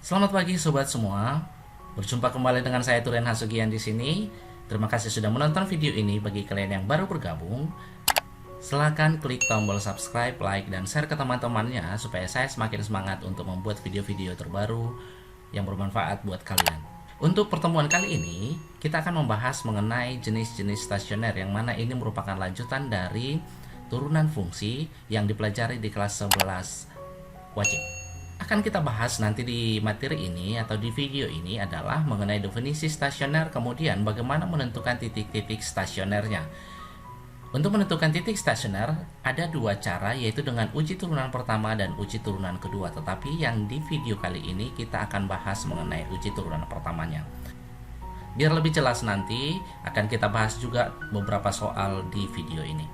Selamat pagi sobat semua. Berjumpa kembali dengan saya Turen Hasugian di sini. Terima kasih sudah menonton video ini. Bagi kalian yang baru bergabung, silakan klik tombol subscribe, like, dan share ke teman-temannya supaya saya semakin semangat untuk membuat video-video terbaru yang bermanfaat buat kalian. Untuk pertemuan kali ini, kita akan membahas mengenai jenis-jenis stasioner yang mana ini merupakan lanjutan dari turunan fungsi yang dipelajari di kelas 11 wajib. Akan kita bahas nanti di materi ini atau di video ini adalah mengenai definisi stasioner, kemudian bagaimana menentukan titik-titik stasionernya. Untuk menentukan titik stasioner ada dua cara, yaitu dengan uji turunan pertama dan uji turunan kedua. Tetapi yang di video kali ini kita akan bahas mengenai uji turunan pertamanya. Biar lebih jelas nanti akan kita bahas juga beberapa soal di video ini.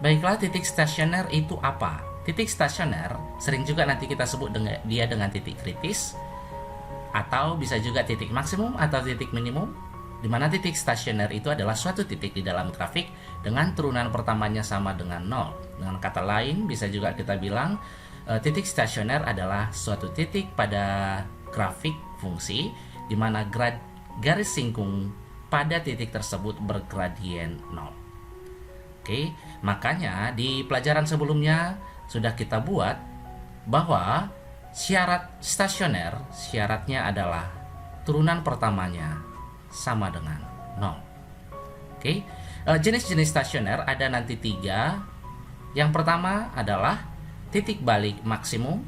Baiklah, titik stasioner itu apa? Titik stasioner sering juga nanti kita sebut dengan titik kritis, atau bisa juga titik maksimum atau titik minimum, di mana titik stasioner itu adalah suatu titik di dalam grafik dengan turunan pertamanya sama dengan 0. Dengan kata lain, bisa juga kita bilang titik stasioner adalah suatu titik pada grafik fungsi di mana garis singkung pada titik tersebut bergradien 0. Oke, makanya di pelajaran sebelumnya sudah kita buat bahwa syarat stasioner, syaratnya adalah turunan pertamanya sama dengan 0. Oke, jenis-jenis stasioner ada nanti 3. Yang pertama adalah titik balik maksimum.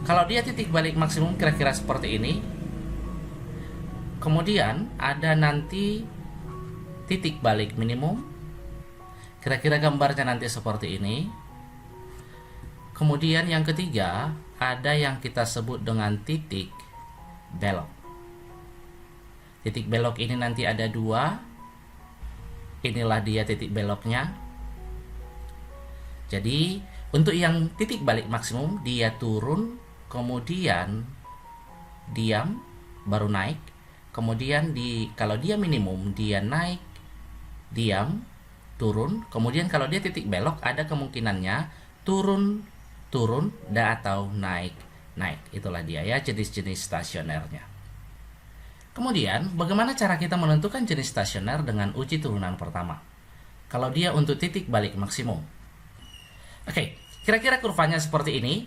Kalau dia titik balik maksimum kira-kira seperti ini. Kemudian ada nanti titik balik minimum. Kira-kira gambarnya nanti seperti ini. Kemudian yang ketiga, ada yang kita sebut dengan titik belok. Titik belok ini nanti ada 2. Inilah dia titik beloknya. Jadi, untuk yang titik balik maksimum, dia turun, kemudian diam, baru naik. Kemudian kalau dia minimum, dia naik, diam, turun. Kemudian kalau dia titik belok, ada kemungkinannya turun, atau naik. Itulah dia ya jenis-jenis stasionernya. Kemudian bagaimana cara kita menentukan jenis stasioner dengan uji turunan pertama? Kalau dia untuk titik balik maksimum. Oke, kira-kira kurvanya seperti ini.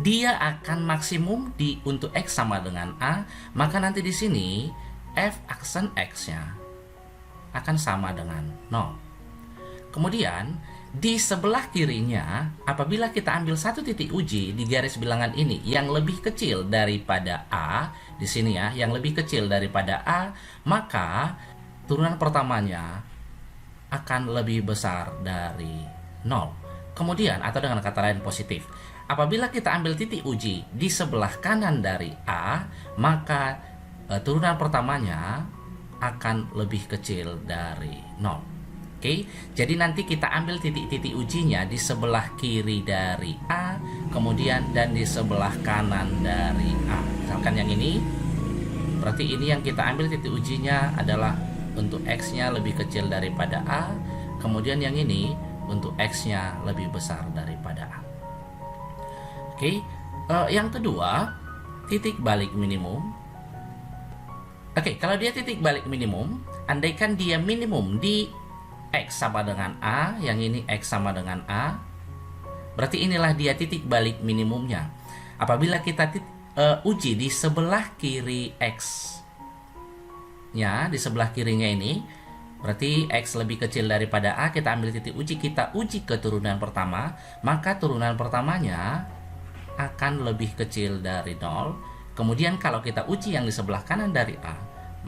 Dia akan maksimum untuk X sama dengan A, maka nanti di sini F aksen X-nya akan sama dengan 0. Kemudian di sebelah kirinya, apabila kita ambil satu titik uji di garis bilangan ini yang lebih kecil daripada A, di sini ya, yang lebih kecil daripada A, maka turunan pertamanya akan lebih besar dari 0. Kemudian, atau dengan kata lain positif, apabila kita ambil titik uji di sebelah kanan dari A, maka turunan pertamanya akan lebih kecil dari 0. Oke, jadi nanti kita ambil titik-titik ujinya di sebelah kiri dari A, kemudian dan di sebelah kanan dari A. Misalkan yang ini, berarti ini yang kita ambil titik ujinya adalah untuk X-nya lebih kecil daripada A, kemudian yang ini untuk X-nya lebih besar daripada A. Oke, yang kedua, titik balik minimum. Oke, kalau dia titik balik minimum, andaikan dia minimum di X sama dengan A, yang ini X sama dengan A, berarti inilah dia titik balik minimumnya. Apabila kita uji di sebelah kiri X-nya, di sebelah kirinya ini, berarti X lebih kecil daripada A, kita ambil titik uji, kita uji ke turunan pertama, maka turunan pertamanya akan lebih kecil dari 0. Kemudian kalau kita uji yang di sebelah kanan dari A,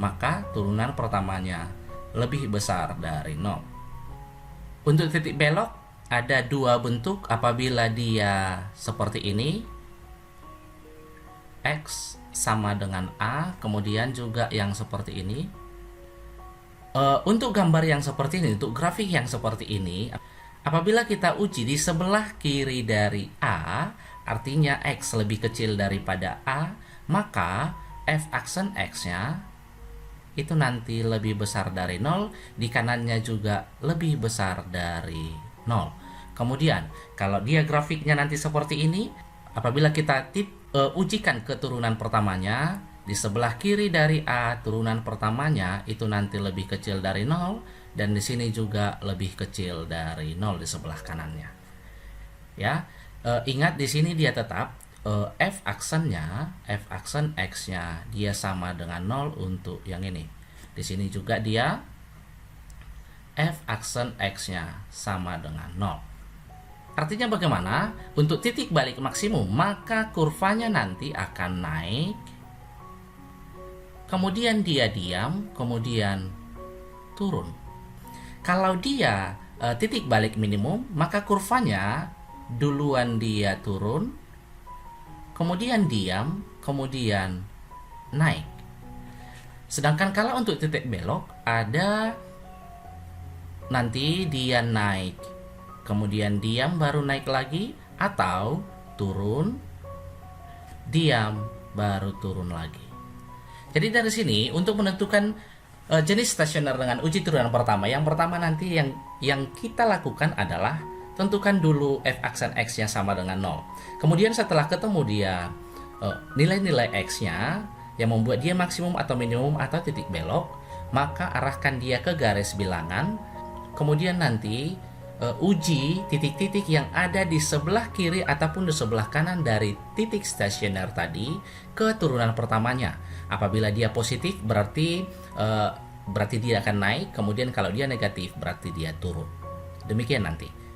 maka turunan pertamanya lebih besar dari 0. Untuk titik belok ada 2 bentuk apabila dia seperti ini, X sama dengan A, kemudian juga yang seperti ini. Untuk gambar yang seperti ini, untuk grafik yang seperti ini, apabila kita uji di sebelah kiri dari A, artinya X lebih kecil daripada A, maka F aksen X-nya itu nanti lebih besar dari 0, di kanannya juga lebih besar dari 0. Kemudian, kalau dia grafiknya nanti seperti ini, apabila kita ujikan ke turunan pertamanya. Di sebelah kiri dari A, turunan pertamanya itu nanti lebih kecil dari 0, dan di sini juga lebih kecil dari 0 di sebelah kanannya. Ya, ingat di sini dia tetap f aksen x-nya dia sama dengan 0 untuk yang ini. Di sini juga dia f aksen x-nya sama dengan 0. Artinya bagaimana? Untuk titik balik maksimum, maka kurvanya nanti akan naik, kemudian dia diam, kemudian turun. Kalau dia titik balik minimum, maka kurvanya duluan dia turun, kemudian diam, kemudian naik. Sedangkan kalau untuk titik belok, ada nanti dia naik, kemudian diam baru naik lagi, atau turun, diam baru turun lagi. Jadi dari sini untuk menentukan jenis stasioner dengan uji turunan pertama, yang pertama nanti yang kita lakukan adalah tentukan dulu f aksen x-nya sama dengan 0. Kemudian setelah ketemu dia nilai-nilai x-nya yang membuat dia maksimum atau minimum atau titik belok, maka arahkan dia ke garis bilangan. Kemudian nanti uji titik-titik yang ada di sebelah kiri ataupun di sebelah kanan dari titik stasioner tadi ke turunan pertamanya. Apabila dia positif berarti dia akan naik, kemudian kalau dia negatif berarti dia turun. Demikian nanti.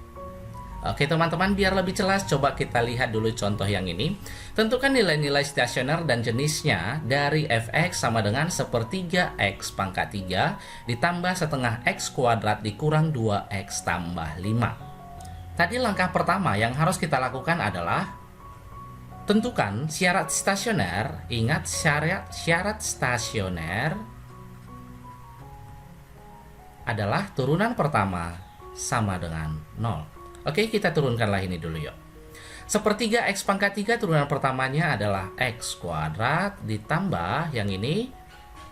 Oke teman-teman, biar lebih jelas coba kita lihat dulu contoh yang ini. Tentukan nilai-nilai stasioner dan jenisnya dari fx sama dengan sepertiga x pangkat 3 ditambah setengah x kuadrat dikurang 2x tambah 5. Tadi langkah pertama yang harus kita lakukan adalah tentukan syarat stasioner. Ingat, syarat stasioner adalah turunan pertama sama dengan 0. Oke, kita turunkanlah ini dulu yuk. Sepertiga x pangkat 3 turunan pertamanya adalah x kuadrat ditambah yang ini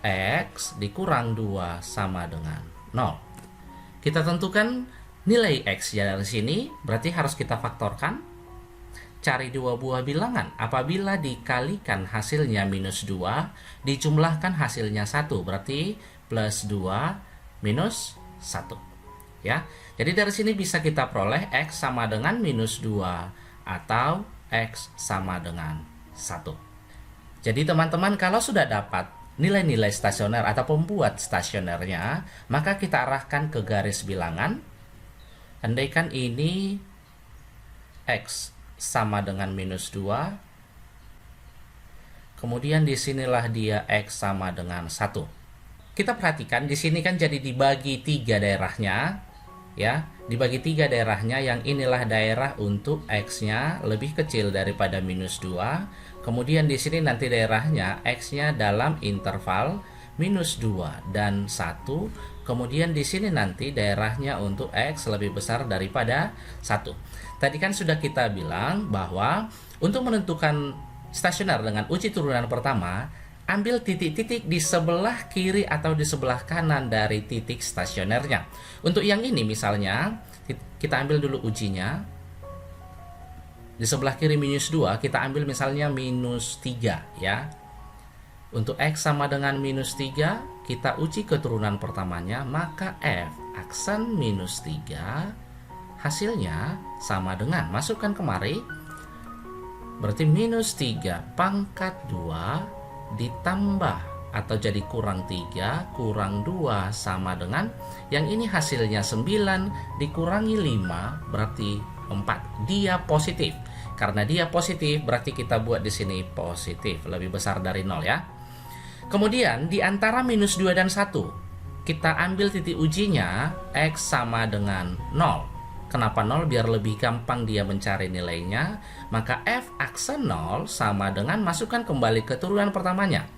x dikurang 2 sama dengan 0. Kita tentukan nilai x ya dari sini, berarti harus kita faktorkan. Cari dua buah bilangan. Apabila dikalikan hasilnya minus 2, dijumlahkan hasilnya 1, berarti plus 2 minus 1. Ya, jadi dari sini bisa kita peroleh x sama dengan minus 2 atau x sama dengan 1. Jadi teman-teman, kalau sudah dapat nilai-nilai stasioner atau pembuat stasionernya, maka kita arahkan ke garis bilangan. Andaikan ini x sama dengan minus 2, kemudian disinilah dia x sama dengan 1. Kita perhatikan di sini kan jadi dibagi 3 daerahnya. Ya, dibagi 3 daerahnya, yang inilah daerah untuk x-nya lebih kecil daripada minus 2. Kemudian di sini nanti daerahnya x-nya dalam interval minus 2 dan 1. Kemudian di sini nanti daerahnya untuk x lebih besar daripada 1. Tadi kan sudah kita bilang bahwa untuk menentukan stasioner dengan uji turunan pertama, ambil titik-titik di sebelah kiri atau di sebelah kanan dari titik stasionernya. Untuk yang ini misalnya, kita ambil dulu ujinya. Di sebelah kiri minus 2, kita ambil misalnya minus 3 ya. Untuk x sama dengan minus 3, kita uji keturunan pertamanya, maka f aksen minus 3 hasilnya sama dengan, masukkan kemari, berarti minus 3 pangkat 2 ditambah atau jadi kurang 3 kurang 2 sama dengan yang ini hasilnya 9 dikurangi 5 berarti 4. Dia positif. Karena dia positif berarti kita buat di sini positif, lebih besar dari 0 ya. Kemudian di antara minus 2 dan 1 kita ambil titik ujinya x sama dengan 0. Kenapa 0? Biar lebih gampang dia mencari nilainya. Maka f aksen 0 sama dengan, masukkan kembali ke turunan pertamanya.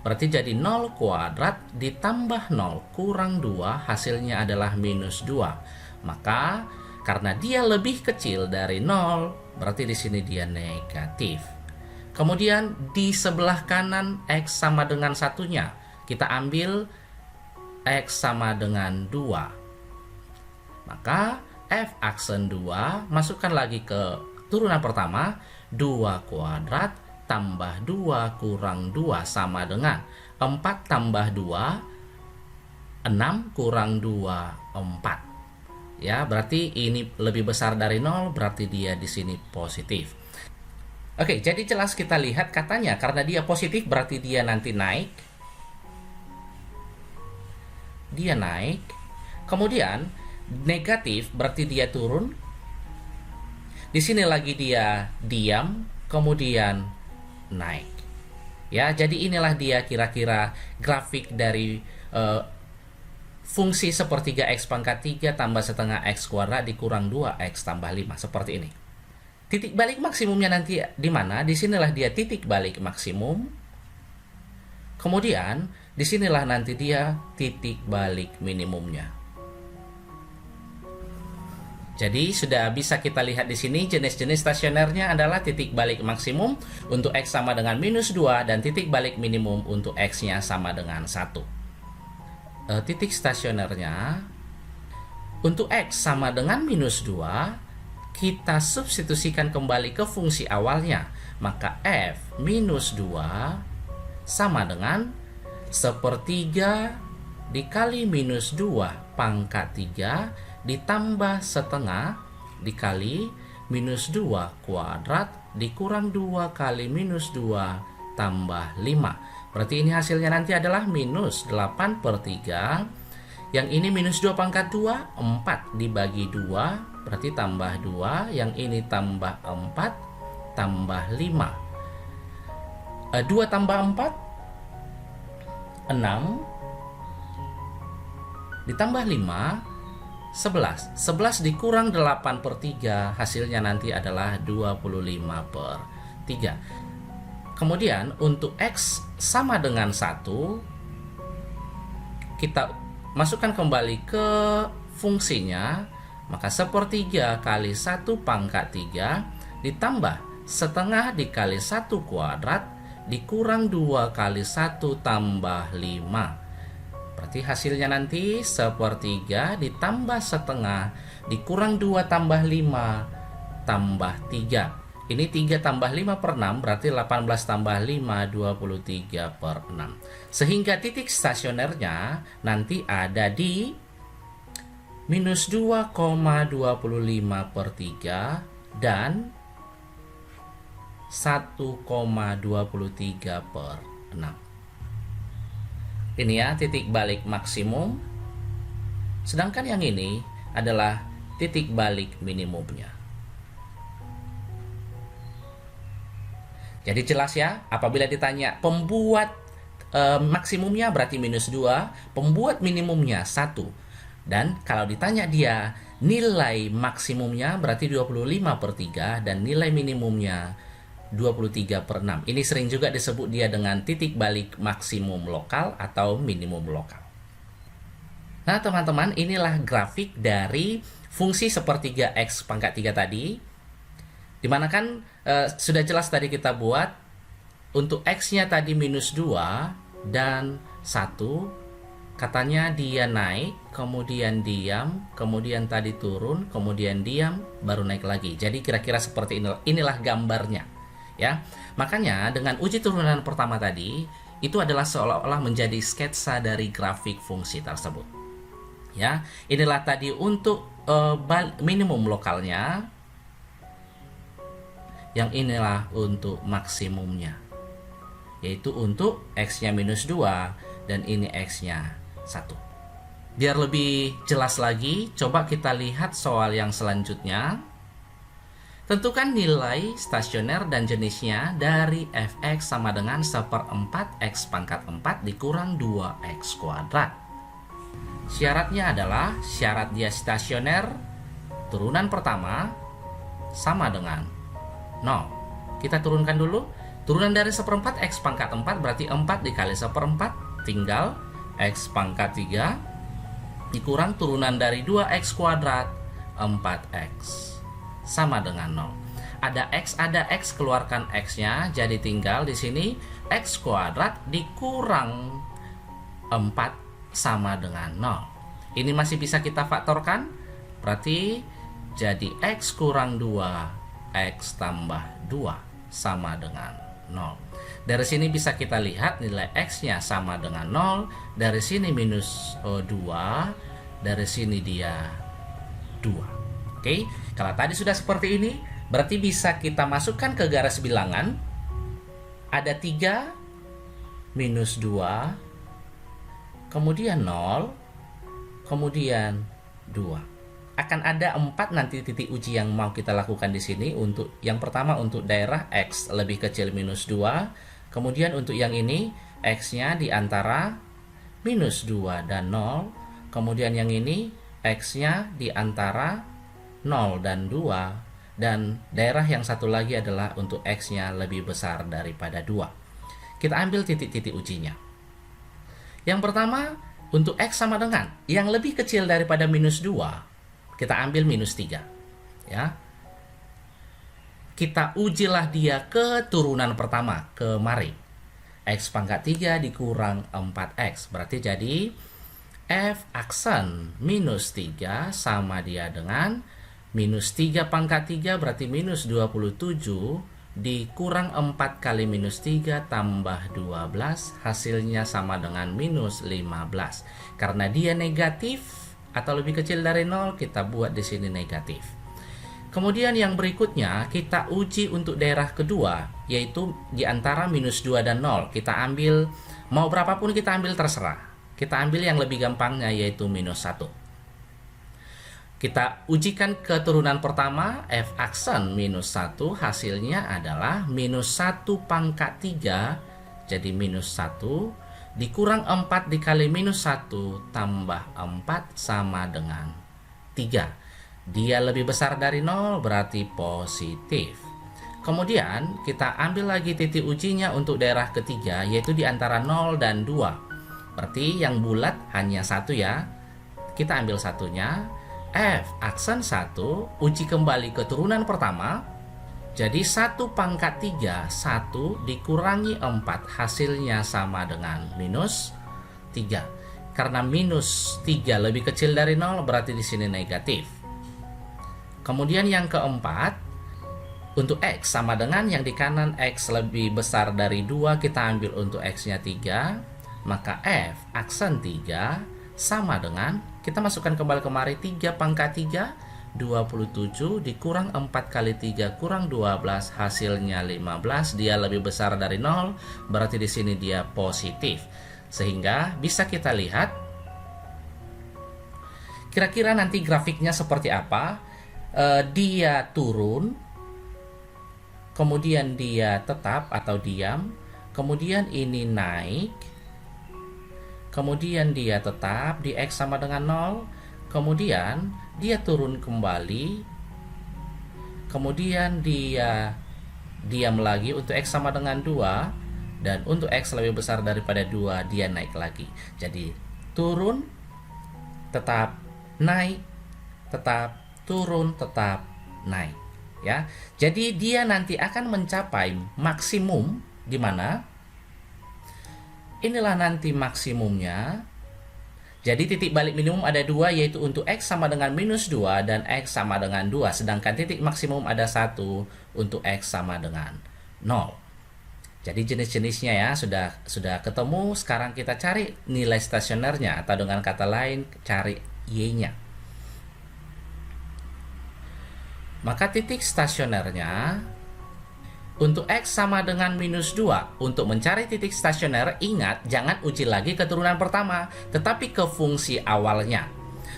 Berarti jadi 0 kuadrat ditambah 0 kurang 2, hasilnya adalah minus 2. Maka karena dia lebih kecil dari 0, berarti di sini dia negatif. Kemudian di sebelah kanan x sama dengan satunya, kita ambil x sama dengan 2. Maka f aksen 2, masukkan lagi ke turunan pertama, 2 kuadrat tambah 2 kurang 2 sama dengan 4 tambah 2, 6 kurang 2, 4. Ya, berarti ini lebih besar dari 0, berarti dia di sini positif. Oke, jadi jelas kita lihat katanya karena dia positif berarti dia nanti naik. Dia naik. Kemudian negatif berarti dia turun. Di sini lagi dia diam, kemudian naik. Ya, jadi inilah dia kira-kira grafik dari fungsi sepertiga X pangkat 3 tambah setengah X kuadrat dikurang 2X tambah 5. Seperti ini. Titik balik maksimumnya nanti di mana? Disinilah dia titik balik maksimum. Kemudian, disinilah nanti dia titik balik minimumnya. Jadi, sudah bisa kita lihat di sini jenis-jenis stasionernya adalah titik balik maksimum untuk X sama dengan minus 2 dan titik balik minimum untuk X-nya sama dengan 1. Titik stasionernya untuk X sama dengan minus 2, kita substitusikan kembali ke fungsi awalnya. Maka F minus 2 sama dengan sepertiga dikali minus 2 pangkat 3 ditambah setengah dikali minus 2 kuadrat dikurang 2 kali minus 2 tambah 5. Berarti ini hasilnya nanti adalah minus 8/3. Yang ini minus 2 pangkat 2, 4 dibagi 2, berarti tambah 2. Yang ini tambah 4, tambah 5. 2 tambah 4, 6. Ditambah 5, 11. 11 dikurang 8/3, hasilnya nanti adalah 25/3. Kemudian untuk X sama dengan 1, kita masukkan kembali ke fungsinya, maka sepertiga kali 1 pangkat 3 ditambah setengah dikali 1 kuadrat dikurang 2 kali 1 tambah 5. Berarti hasilnya nanti sepertiga ditambah setengah dikurang 2 tambah 5 tambah 3. Ini 3 tambah 5/6 berarti 18 tambah 5, 23/6. Sehingga titik stasionernya nanti ada di minus 2,25/3 dan 1,23/6. Ini ya titik balik maksimum. Sedangkan yang ini adalah titik balik minimumnya. Jadi jelas ya, apabila ditanya pembuat maksimumnya berarti minus 2, pembuat minimumnya 1. Dan kalau ditanya dia nilai maksimumnya berarti 25/3 dan nilai minimumnya 23/6. Ini sering juga disebut dia dengan titik balik maksimum lokal atau minimum lokal. Nah teman-teman, inilah grafik dari fungsi sepertiga X pangkat 3 tadi. Dimana kan sudah jelas tadi kita buat untuk X-nya tadi minus 2 dan 1, katanya dia naik, kemudian diam, kemudian tadi turun, kemudian diam, baru naik lagi. Jadi kira-kira seperti inilah gambarnya. Ya, makanya dengan uji turunan pertama tadi itu adalah seolah-olah menjadi sketsa dari grafik fungsi tersebut. Ya, inilah tadi untuk minimum lokalnya. Yang inilah untuk maksimumnya, yaitu untuk X-nya minus 2 dan ini X-nya 1. Biar lebih jelas lagi, coba kita lihat soal yang selanjutnya. Tentukan nilai stasioner dan jenisnya dari fx sama dengan 1/4 X pangkat 4 dikurang 2X kuadrat. Syaratnya adalah syarat dia stasioner, turunan pertama sama dengan 0. Kita turunkan dulu. Turunan dari 1/4 X pangkat 4 berarti 4 dikali 1/4 tinggal X pangkat 3 dikurang turunan dari 2X kuadrat 4X sama dengan 0. Ada X, keluarkan X-nya, jadi tinggal di sini X kuadrat dikurang 4 sama dengan 0. Ini masih bisa kita faktorkan, berarti jadi X kurang 2 X tambah 2 sama dengan 0. Dari sini bisa kita lihat nilai X-nya sama dengan 0. Dari sini minus 2. Dari sini dia 2. Oke, kalau tadi sudah seperti ini, berarti bisa kita masukkan ke garis bilangan. Ada 3, minus 2, kemudian 0, kemudian 2. Akan ada 4 nanti titik uji yang mau kita lakukan di sini. Untuk yang pertama untuk daerah X lebih kecil minus 2. Kemudian untuk yang ini X-nya di antara minus 2 dan 0. Kemudian yang ini X-nya di antara 0 dan 2. Dan daerah yang satu lagi adalah untuk X-nya lebih besar daripada 2. Kita ambil titik-titik ujinya. Yang pertama untuk X sama dengan yang lebih kecil daripada minus 2. Kita ambil minus 3, ya. Kita ujilah dia ke turunan pertama, kemari. X pangkat 3 dikurang 4X. Berarti jadi F aksen minus 3 sama dia dengan minus 3 pangkat 3 berarti minus 27 dikurang 4 kali minus 3 tambah 12. Hasilnya sama dengan minus 15. Karena dia negatif atau lebih kecil dari 0, kita buat di sini negatif. Kemudian yang berikutnya kita uji untuk daerah kedua, yaitu di antara minus 2 dan 0. Kita ambil, mau berapapun kita ambil terserah. Kita ambil yang lebih gampangnya yaitu minus 1. Kita ujikan ke turunan pertama, F aksen minus 1, hasilnya adalah minus 1 pangkat 3, jadi minus 1. Dikurang 4 dikali minus 1 tambah 4 sama dengan 3. Dia lebih besar dari 0 berarti positif. Kemudian kita ambil lagi titik ujinya untuk daerah ketiga yaitu di antara 0 dan 2. Berarti yang bulat hanya 1 ya. Kita ambil satunya. F aksen 1 uji kembali ke turunan pertama. Jadi 1 pangkat 3, 1 dikurangi 4, hasilnya sama dengan minus 3. Karena minus 3 lebih kecil dari 0, berarti di sini negatif. Kemudian yang keempat, untuk X sama dengan yang di kanan X lebih besar dari 2, kita ambil untuk X-nya 3. Maka F aksen 3 sama dengan, kita masukkan kembali kemari 3 pangkat 3, 27 dikurang 4 kali 3 kurang 12 hasilnya 15. Dia lebih besar dari 0 berarti di sini dia positif. Sehingga bisa kita lihat kira-kira nanti grafiknya seperti apa. Dia turun, kemudian dia tetap atau diam, kemudian ini naik, kemudian dia tetap di X sama dengan 0, kemudian dia turun kembali, kemudian dia diam lagi untuk X sama dengan 2, dan untuk X lebih besar daripada 2 dia naik lagi. Jadi turun, tetap naik, tetap turun, tetap naik, ya. Jadi dia nanti akan mencapai maksimum di mana? Inilah nanti maksimumnya. Jadi titik balik minimum ada 2 yaitu untuk X sama dengan minus 2 dan X sama dengan 2. Sedangkan titik maksimum ada 1 untuk X sama dengan 0. Jadi jenis-jenisnya ya sudah ketemu. Sekarang kita cari nilai stasionernya atau dengan kata lain cari Y-nya. Maka titik stasionernya untuk X sama dengan minus 2. Untuk mencari titik stasioner, ingat jangan uji lagi ke turunan pertama, tetapi ke fungsi awalnya.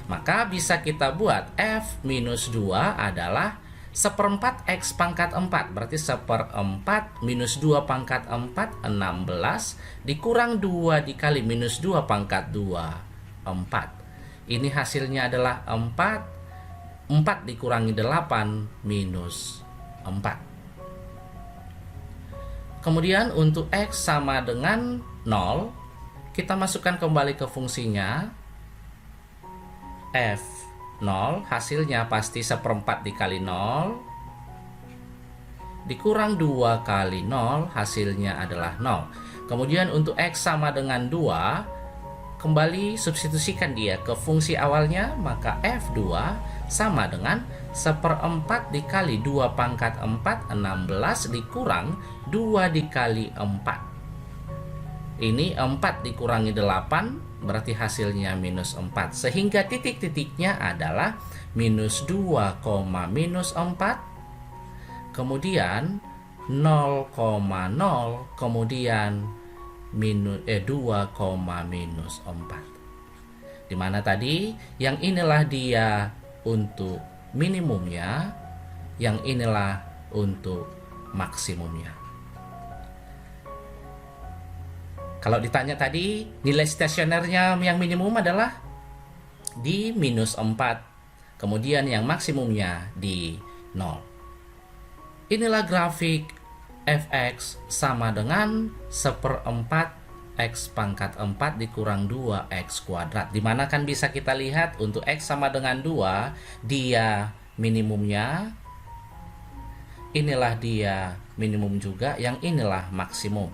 Maka bisa kita buat F minus 2 adalah 1/4 X pangkat 4. Berarti 1/4 minus 2 pangkat 4, 16. Dikurang 2 dikali minus 2 pangkat 2, 4. Ini hasilnya adalah 4. 4 dikurangi 8 minus 4. Kemudian untuk X sama dengan 0, kita masukkan kembali ke fungsinya. F 0, hasilnya pasti 1/4 dikali 0. Dikurang 2 kali 0, hasilnya adalah 0. Kemudian untuk X sama dengan 2, kembali substitusikan dia ke fungsi awalnya, maka F2 sama dengan 1/4 dikali 2 pangkat 4, 16 dikurang 2 dikali 4. Ini 4 dikurangi 8, berarti hasilnya minus 4. Sehingga titik-titiknya adalah minus 2, minus 4, kemudian 0,0, kemudian 2, minus 4. Dimana tadi yang inilah dia untuk minimumnya, yang inilah untuk maksimumnya. Kalau ditanya tadi, nilai stasionernya yang minimum adalah di minus 4, kemudian yang maksimumnya di 0. Inilah grafik fx sama dengan 1/4 x pangkat 4 dikurang 2x kuadrat. Dimana kan bisa kita lihat untuk x sama dengan 2, dia minimumnya, inilah dia minimum juga, yang inilah maksimum.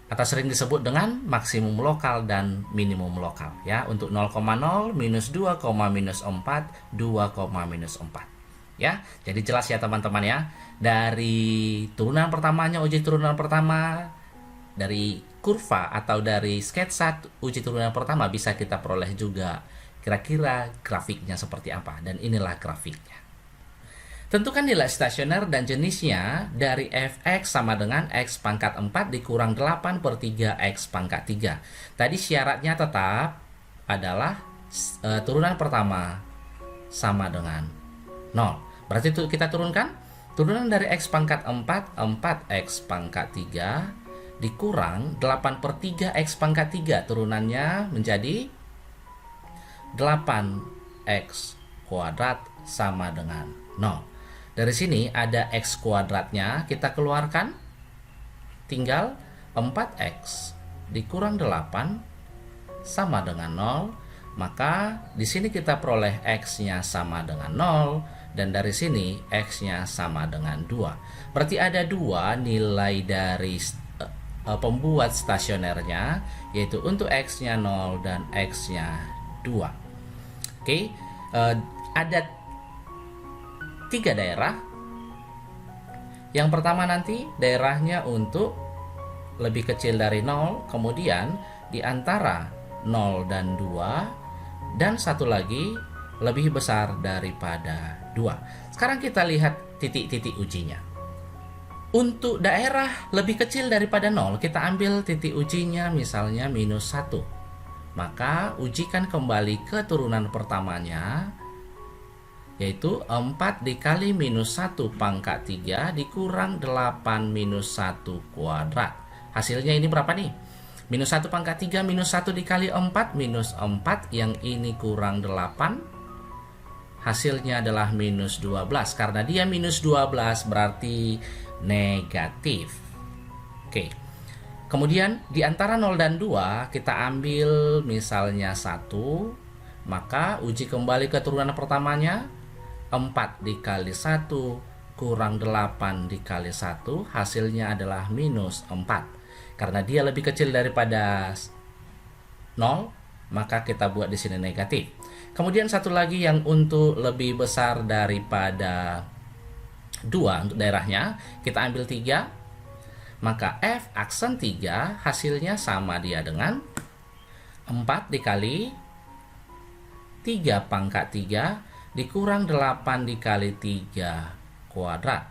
Atau sering disebut dengan maksimum lokal dan minimum lokal ya. Untuk 0,0, minus 2, minus 4, 2, minus 4 ya. Jadi jelas ya teman-teman ya. Dari turunan pertamanya, uji turunan pertama, dari kurva atau dari sketsa uji turunan pertama bisa kita peroleh juga kira-kira grafiknya seperti apa, dan inilah grafiknya. Tentukan nilai stasioner dan jenisnya dari fx sama dengan x pangkat 4 dikurang 8 per 3x pangkat 3. Tadi syaratnya tetap adalah turunan pertama sama dengan 0. Berarti itu kita turunkan. Turunan dari x pangkat 4, 4x pangkat 3 dikurang 8 per 3x pangkat 3. Turunannya menjadi 8x kuadrat sama dengan 0. Dari sini ada x kuadratnya, kita keluarkan, tinggal 4x dikurang 8 sama dengan 0. Maka di sini kita peroleh x-nya sama dengan 0, dan dari sini x-nya sama dengan 2. Berarti ada 2 nilai dari pembuat stasionernya, yaitu untuk x-nya 0 dan x-nya 2. Oke, ada 3 daerah. Yang pertama nanti daerahnya untuk lebih kecil dari 0, kemudian di antara 0 dan 2, dan satu lagi lebih besar daripada 2. Sekarang kita lihat titik-titik ujinya. Untuk daerah lebih kecil daripada 0, kita ambil titik ujinya misalnya minus 1. Maka ujikan kembali ke turunan pertamanya, yaitu 4 dikali minus 1 pangkat 3 dikurang 8 minus 1 kuadrat. Hasilnya ini berapa nih? Minus 1 pangkat 3 minus 1 dikali 4, minus 4, yang ini kurang 8. Hasilnya adalah minus 12. Karena dia minus 12 berarti negatif. Oke. Kemudian di antara 0 dan 2 kita ambil misalnya 1. Maka uji kembali ke turunan pertamanya. 4 dikali 1 kurang 8 dikali 1, hasilnya adalah minus 4. Karena dia lebih kecil daripada 0, maka kita buat di sini negatif. Kemudian satu lagi yang untuk lebih besar daripada 2 untuk daerahnya, kita ambil 3. Maka f aksen 3 hasilnya sama dia dengan 4 dikali 3 pangkat 3 dikurang 8 dikali 3 kuadrat.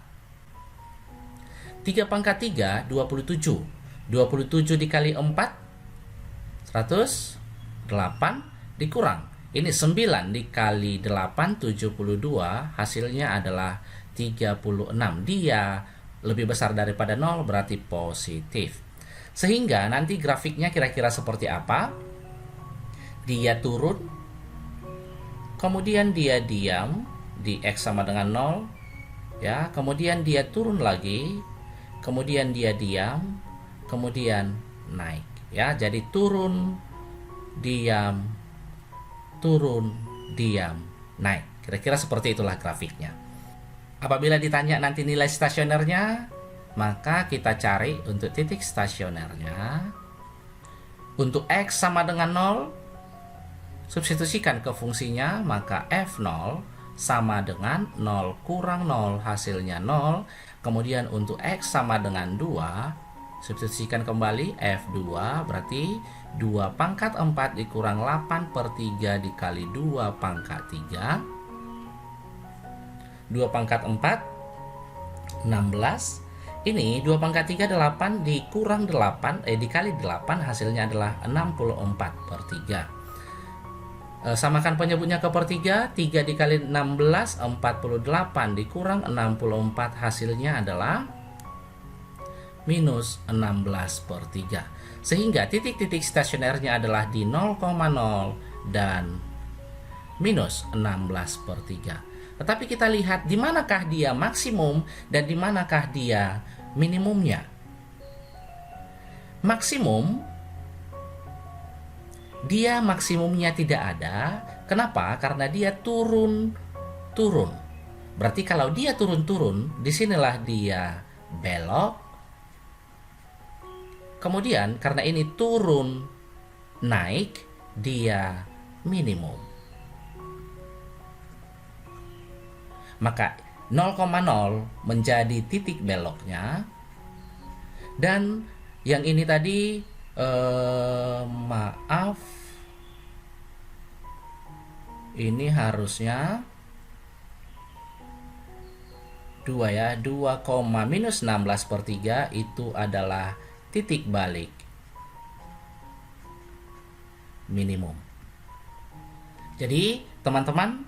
3 pangkat 3, 27. 27 dikali 4, 108 dikurang. Ini 9 dikali 8, 72. Hasilnya adalah 36. Dia lebih besar daripada 0, berarti positif. Sehingga nanti grafiknya kira-kira seperti apa? Dia turun, kemudian dia diam di x sama dengan 0, ya. Kemudian dia turun lagi, kemudian dia diam, kemudian naik, ya. Jadi turun, diam, naik. Kira-kira seperti itulah grafiknya. Apabila ditanya nanti nilai stasionernya, Maka kita cari untuk titik stasionernya. Untuk X sama dengan 0, substitusikan ke fungsinya, maka F0 sama dengan 0 kurang 0, hasilnya 0. Kemudian untuk X sama dengan 2, substitusikan kembali F2, berarti 2 pangkat 4 dikurang 8/3 dikali 2 pangkat 3. 2 pangkat 4, 16. Ini 2 pangkat 3, 8 dikurang 8, dikali 8, hasilnya adalah 64/3. Samakan penyebutnya ke per 3, 3 dikali 16, 48 dikurang 64, hasilnya adalah minus 16/3. Sehingga titik-titik stasionernya adalah di 0,0 dan minus 16/3. Tetapi kita lihat di manakah dia maksimum dan di manakah dia minimumnya. Maksimum, dia maksimumnya tidak ada. Kenapa? Karena dia turun-turun. Berarti kalau dia turun-turun, disinilah dia belok. Kemudian karena ini turun naik, dia minimum. Maka 0,0 menjadi titik beloknya. Dan yang ini tadi maaf, ini harusnya 2 ya, 2, minus 16/3 itu adalah titik balik minimum. Jadi teman-teman,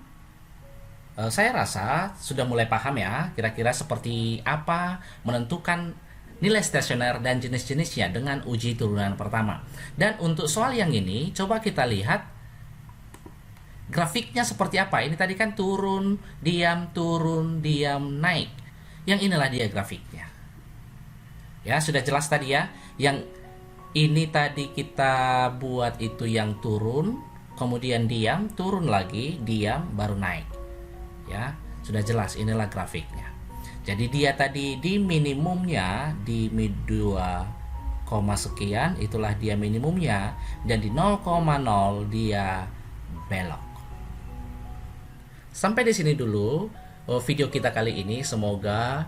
saya rasa sudah mulai paham ya kira-kira seperti apa menentukan nilai stasioner dan jenis-jenisnya dengan uji turunan pertama. Dan untuk soal yang ini, coba kita lihat grafiknya seperti apa. Ini tadi kan turun, diam, naik. Yang inilah dia grafiknya. Ya, sudah jelas tadi ya. Yang ini tadi kita buat itu yang turun, kemudian diam, turun lagi, diam, baru naik. Ya, sudah jelas, inilah grafiknya. Jadi dia tadi di minimumnya di mid 2, sekian, itulah dia minimumnya, dan di 0,0 dia belok. Sampai di sini dulu video kita kali ini. Semoga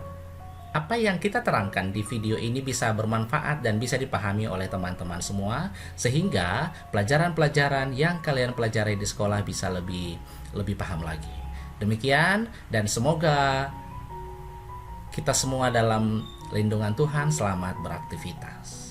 apa yang kita terangkan di video ini bisa bermanfaat dan bisa dipahami oleh teman-teman semua, sehingga pelajaran-pelajaran yang kalian pelajari di sekolah bisa lebih paham lagi. Demikian, dan semoga kita semua dalam lindungan Tuhan. Selamat beraktivitas.